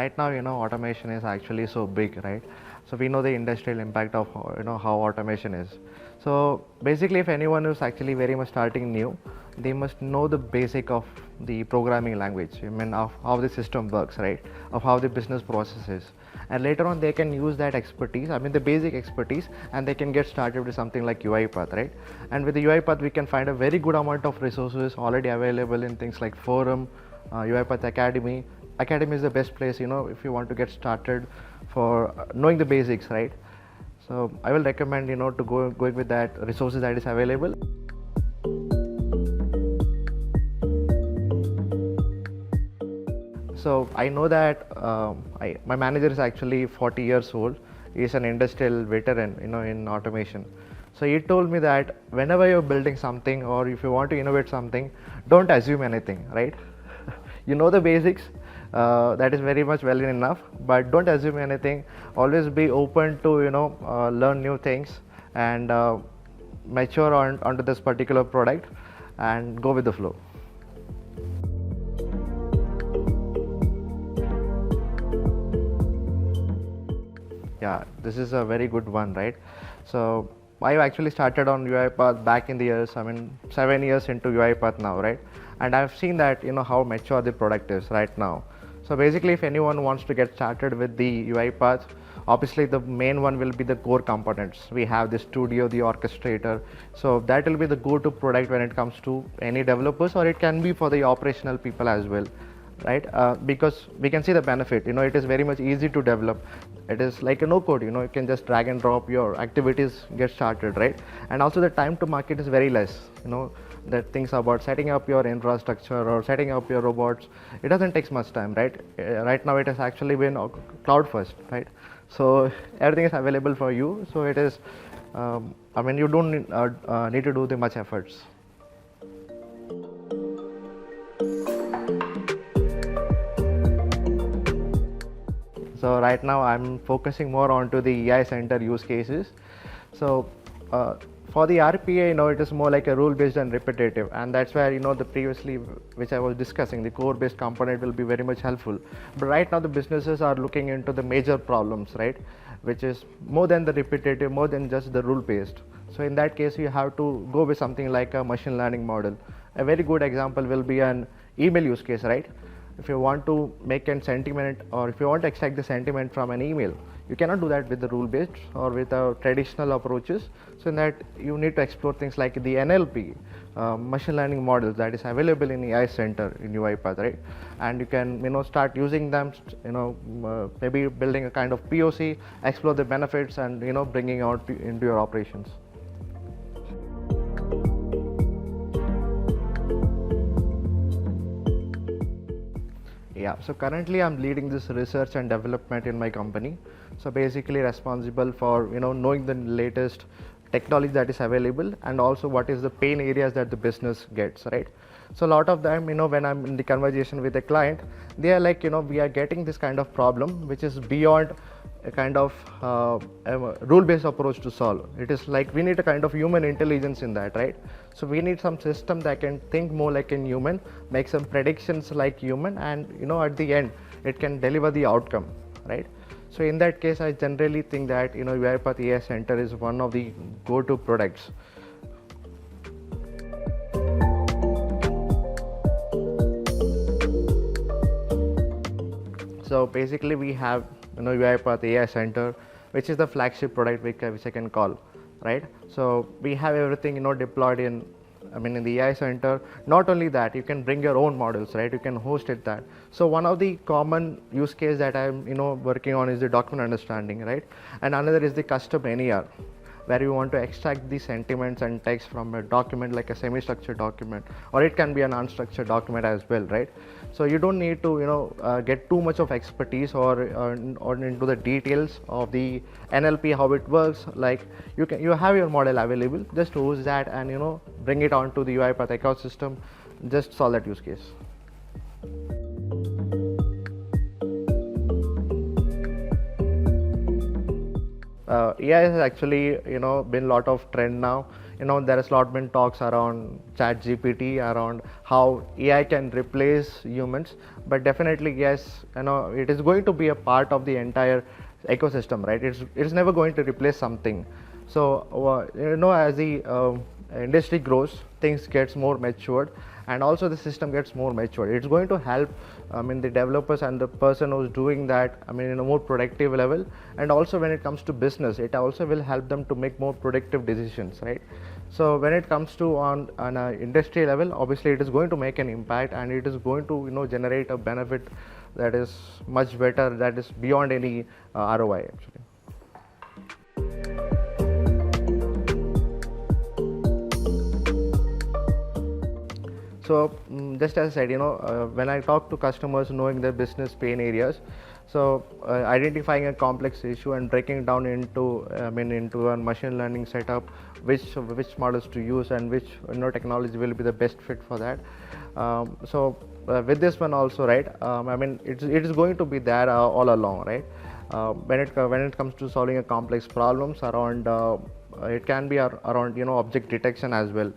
right now, automation is actually so big, right? So we know the industrial impact of, how automation is. So basically, if anyone is actually very much starting new, they must know the basic of the programming language, of how the system works, right? Of how the business process is. And later on, they can use that expertise, the basic expertise, and they can get started with something like UiPath, right? And with the UiPath, we can find a very good amount of resources already available in things like Forum, UiPath Academy. Academy is the best place, if you want to get started for knowing the basics, right? So I will recommend, to going with that resources that is available. So I know that my manager is actually 40 years old. He is an industrial veteran, in automation. So he told me that whenever you're building something or if you want to innovate something, don't assume anything, right? You know the basics, that is very much well enough, but don't assume anything. Always be open to, learn new things and mature onto this particular product and go with the flow. Yeah, this is a very good one, right? So I actually started on UiPath back in the years, 7 years into UiPath now, right? And I've seen that, how mature the product is right now. So basically, if anyone wants to get started with the UiPath, obviously the main one will be the core components. We have the studio, the orchestrator. So that will be the go-to product when it comes to any developers, or it can be for the operational people as well, right? Because we can see the benefit, it is very much easy to develop. It is like a no code, you can just drag and drop your activities, get started, right? And also the time to market is very less, that things about setting up your infrastructure or setting up your robots, it doesn't take much time, right? Right now it has actually been cloud first, right? So everything is available for you. So it is, you don't need to do the much efforts. So right now I'm focusing more onto the AI center use cases. So for the RPA, it is more like a rule-based and repetitive, and that's where, the previously which I was discussing, the core-based component will be very much helpful. But right now the businesses are looking into the major problems, right, which is more than the repetitive, more than just the rule-based. So in that case, you have to go with something like a machine learning model. A very good example will be an email use case, right? If you want to make a sentiment, or if you want to extract the sentiment from an email, you cannot do that with the rule-based or with traditional approaches. So in that, you need to explore things like the NLP, machine learning models that is available in AI Center in UiPath, right? And you can, start using them, maybe building a kind of POC, explore the benefits, and bringing out into your operations. Yeah, so currently I'm leading this research and development in my company. So basically responsible for, knowing the latest technology that is available and also what is the pain areas that the business gets, right? So a lot of them, when I'm in the conversation with a client, they are like, we are getting this kind of problem which is beyond a kind of rule-based approach to solve. It is like we need a kind of human intelligence in that, right? So we need some system that can think more like a human, make some predictions like human, and at the end it can deliver the outcome, right? So in that case, I generally think that UiPath AI Center is one of the go-to products. So basically we have UiPath AI Center, which is the flagship product which I can call, right? So we have everything deployed in the AI Center. Not only that, you can bring your own models, right? You can host it that. So one of the common use case that I'm working on is the document understanding, right? And another is the custom NER, where you want to extract the sentiments and text from a document like a semi-structured document, or it can be an unstructured document as well, right? So you don't need to get too much of expertise or into the details of the NLP, how it works. Like you have your model available, just host that and bring it onto the UiPath ecosystem, just solve that use case. AI has actually, been a lot of trend now. There has lot been talks around chat GPT, around how AI can replace humans, but definitely yes, it is going to be a part of the entire ecosystem, right? It's never going to replace something. So as the industry grows, things gets more matured, and also the system gets more matured. It's going to help, the developers and the person who's doing that, in a more productive level. And also when it comes to business, it also will help them to make more productive decisions, right? So when it comes to on an industry level, obviously it is going to make an impact, and it is going to generate a benefit that is much better, that is beyond any ROI actually. So just as I said, when I talk to customers, knowing their business pain areas, so identifying a complex issue and breaking down into, into a machine learning setup, which models to use and which technology will be the best fit for that. With this one also, right? It is going to be there all along, right? When it comes to solving a complex problems around, it can be around object detection as well.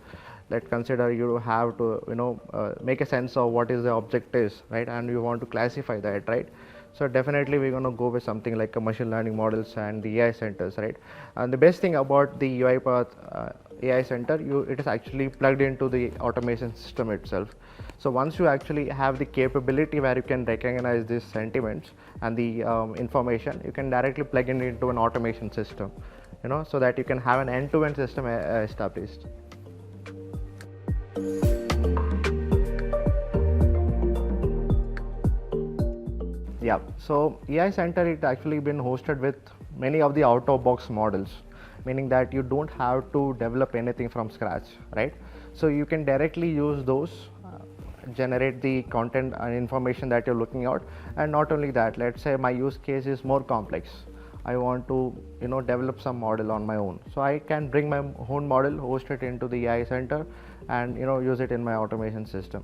Let's consider you have to make a sense of what is the object is, right, and you want to classify that, right? So definitely we're going to go with something like a machine learning models and the AI centers, right? And the best thing about the UiPath AI center, it is actually plugged into the automation system itself. So once you actually have the capability where you can recognize these sentiments and the information, you can directly plug it into an automation system, so that you can have an end-to-end system established. Yeah, so AI Center, it actually been hosted with many of the out-of-box models, meaning that you don't have to develop anything from scratch, right? So you can directly use those, generate the content and information that you're looking at. And not only that, let's say my use case is more complex. I want to develop some model on my own, so I can bring my own model, host it into the AI center, and use it in my automation system.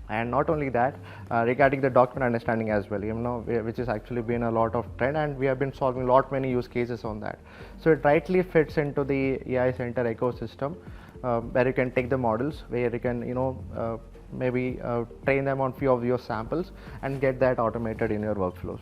And not only that, regarding the document understanding as well, which has actually been a lot of trend, and we have been solving many use cases on that. So it rightly fits into the AI center ecosystem, where you can take the models, where you can maybe train them on few of your samples and get that automated in your workflows.